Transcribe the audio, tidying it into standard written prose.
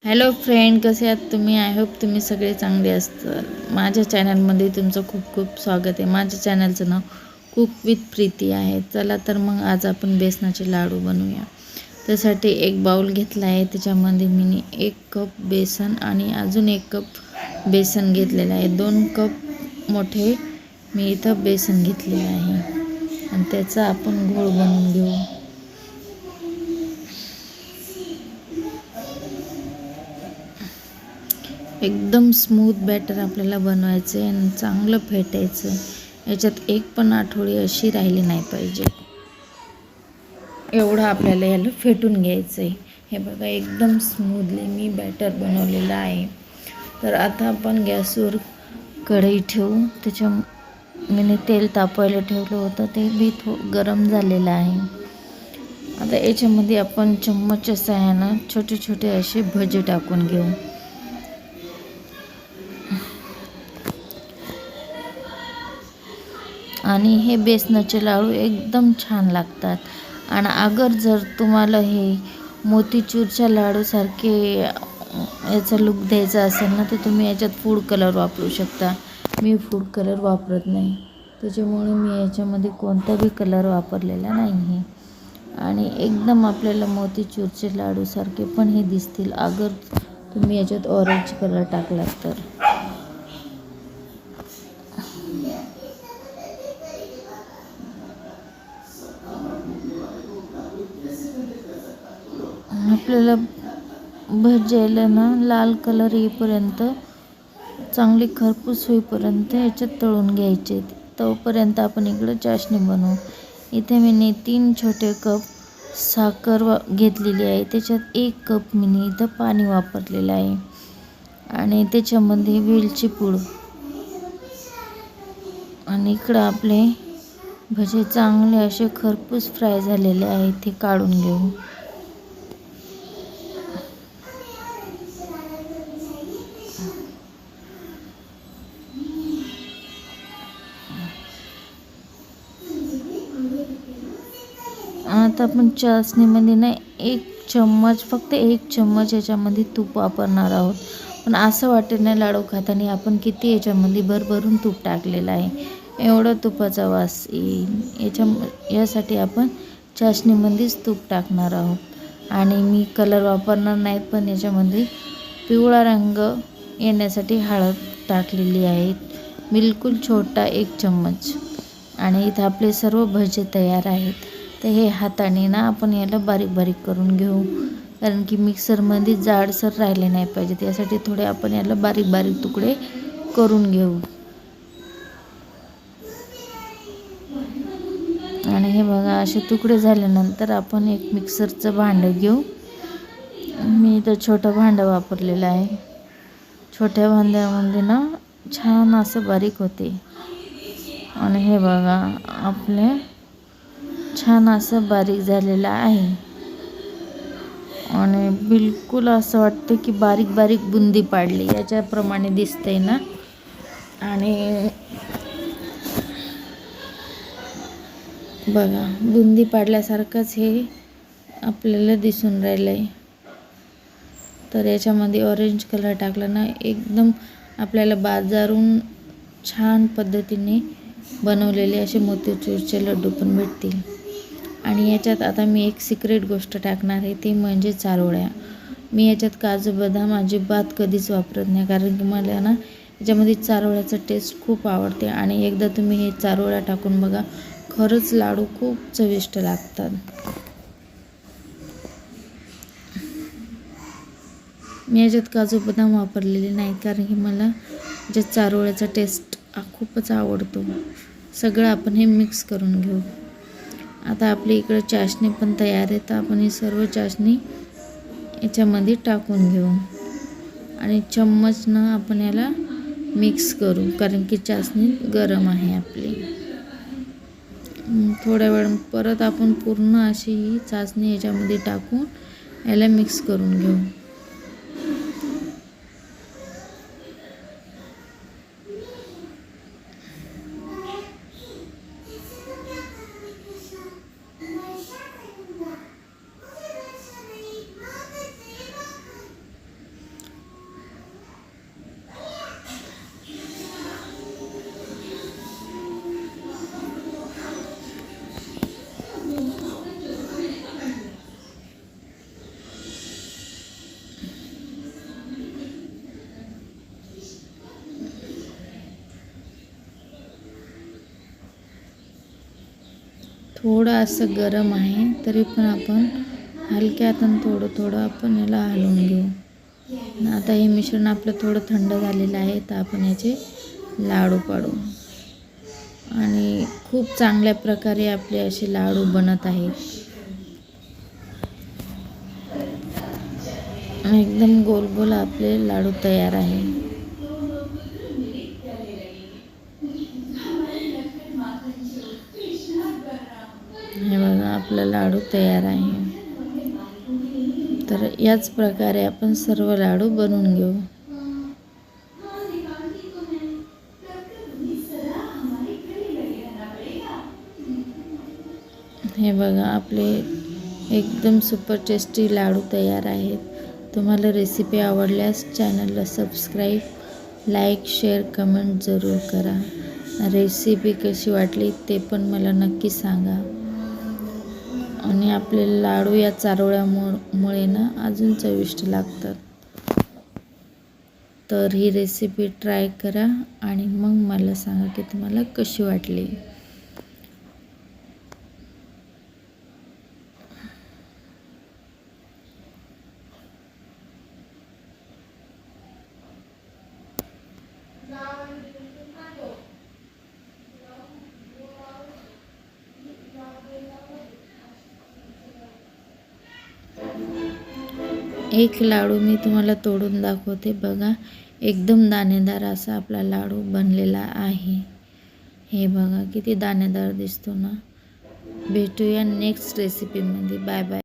Hello friend, कसे आहात तुम्ही? आय होप तुम्ही सगळे चांगले असतात. माझ्या चॅनलमध्ये तुमचं खूप खूप स्वागत आहे. माझ्या चॅनलचं नाव कुक विथ प्रीती आहे. चला तर मग आज आपण बेसनाचे लाडू बनवूया. त्यासाठी एक बाउल घेतला आहे. त्याच्यामध्ये मी 1 कप बेसन आणि अजून 1 कप बेसन घेतलेलं आहे. 2 कप मोठे मी इथं बेसन घेतलेलं आहे आणि त्याचा आपण घोळ बनवून घेऊ. एकदम स्मूथ बॅटर आपल्याला बनवायचं आहे आणि चांगलं फेटायचं. याच्यात एक पण आठवडी अशी राहिली नाही पाहिजे, एवढं आपल्याला याला फेटून घ्यायचं आहे. हे बघा, एकदम स्मूथली मी बॅटर बनवलेलं आहे. तर आता आपण गॅसवर कढई ठेवू. मी तेल तापवायला ठेवलं होतं, ते बी गरम झालेलं आहे. आता याच्यामध्ये आपण चम्मचच्या सहाय्यानं छोटे छोटे असे भजे टाकून घेऊ. आणि हे बेसनाचे लाडू एकदम छान लागतात. आणि अगर जर तुम्हाला हे मोतीचूरच्या लाडूसारखे याचा लुक द्यायचा असेल ना, तर तुम्ही याच्यात फूड कलर वापरू शकता. मी फूड कलर वापरत नाही, त्याच्यामुळे मी याच्यामध्ये कोणताही कलर वापरलेला नाही आहे. आणि एकदम आपल्याला मोतीचूरचे लाडूसारखे पण हे दिसतील अगर तुम्ही याच्यात ऑरेंज कलर टाकलात तर. आपल्याला भजायला ना लाल कलर येईपर्यंत, चांगली खरपूस होईपर्यंत याच्यात तळून घ्यायचे. तोपर्यंत आपण इकडं चाशणी बनवू. इथे मी 3 छोटे कप साखर घेतलेली आहे. त्याच्यात 1 कप मी इथं पाणी वापरलेलं आहे आणि त्याच्यामध्ये वेलची पूड. आणि इकडं आपले भजे चांगले असे खरपूस फ्राय झालेले आहेत, ते काढून घेऊ. आता आपण चासणीमध्ये ना 1 चम्मच, फक्त 1 चम्मच याच्यामध्ये तूप वापरणार आहोत. पण असं वाटेल नाही लाडू खाताना आपण किती याच्यामध्ये भरभरून तूप टाकलेलं आहे, एवढं तुपाचा वास येईल. यासाठी आपण चासणीमध्येच तूप टाकणार आहोत. आणि मी कलर वापरणार नाही, पण याच्यामध्ये पिवळा रंग येण्यासाठी हळद टाकलेली आहे, बिलकुल छोटा 1 चम्मच. आणि इथं आपले सर्व भजे तयार आहेत. तर हे हाताने ना आपण याला बारीक बारीक करून घेऊ, कारण की मिक्सरमध्ये जाडसर राहिले नाही पाहिजे. त्यासाठी थोडे आपण याला बारीक बारीक तुकडे करून घेऊ. आणि हे बघा, असे तुकडे झाल्यानंतर आपण एक मिक्सरचं भांडं घेऊ. मी इथं छोटं भांडं वापरलेलं आहे. छोट्या भांड्यामध्ये ना छान असं बारीक होते. आणि हे बघा, आपले छान असं बारीक झालेलं आहे. आणि बिलकुल असं वाटतं की बारीक बारीक बुंदी पाडली, याच्याप्रमाणे दिसतंय ना. आणि बघा, बुंदी पाडल्यासारखंच हे आपल्याला दिसून राहिलं आहे. तर याच्यामध्ये ऑरेंज कलर टाकला ना, एकदम आपल्याला बाजारून छान पद्धतीने बनवलेले असे मोतीचूरचे लड्डू पण भेटतील. आणि याच्यात आता मी एक सिक्रेट गोष्ट टाकणार आहे, ते म्हणजे चारोळ्या. मी याच्यात काजू बदाम अजिबात कधीच वापरत नाही, कारण की मला ना याच्यामध्ये चारोळ्याचं टेस्ट खूप आवडते. आणि एकदा तुम्ही हे चारोळ्या टाकून बघा, खरंच लाडू खूप चविष्ट लागतात. मी याच्यात काजू बदाम वापरलेले नाही, कारण की मला याच्यात चारोळ्याचा टेस्ट खूपच आवडतो. सगळं आपण हे मिक्स करून घेऊ. आता आपली इकडं चाशणी पण तयार आहे, तर आपण ही सर्व चाशणी याच्यामध्ये टाकून घेऊ. आणि चम्मचनं आपण याला मिक्स करू, कारण की चाशणी गरम आहे आपली. थोड्या वेळ परत आपण पूर्ण अशी ही चाशणी याच्यामध्ये टाकून याला मिक्स करून घेऊ. थोडं असं गरम आहे, तरी पण आपण हलक्या हातानं थोडं थोडं आपण याला हलवून घेऊ. आता हे मिश्रण आपलं थोडं थंड झालेलं आहे, तर आपण याचे लाडू पाडू. आणि खूप चांगल्या प्रकारे आपले असे लाडू बनत आहेत. एकदम गोल गोल आपले लाडू तयार आहे. हे बघा, आपला लाडू तयार आहे. तर याच प्रकारे आपण सर्व लाडू बनवून घेऊ. हे बघा, आपले एकदम सुपर टेस्टी लाडू तयार आहेत. तुम्हाला रेसिपी आवडल्यास चॅनलला सबस्क्राईब, लाईक, शेअर, कमेंट जरूर करा. रेसिपी कशी वाटली ते पण मला नक्की सांगा. आणि आपले लाडू या चारोळ्यामुळे ना अजून चविष्ट लागतात. तर ही रेसिपी ट्राय करा आणि मग मला सांगा की तुम्हाला कशी वाटली. एक लाडू मी तुम्हाला तोडून दाखवते. बघा, एकदम दाणेदार असा आपला लाडू बनलेला आहे. हे बघा किती दाणेदार दिसतो ना. भेटूया नेक्स्ट रेसिपीमध्ये. Bye bye.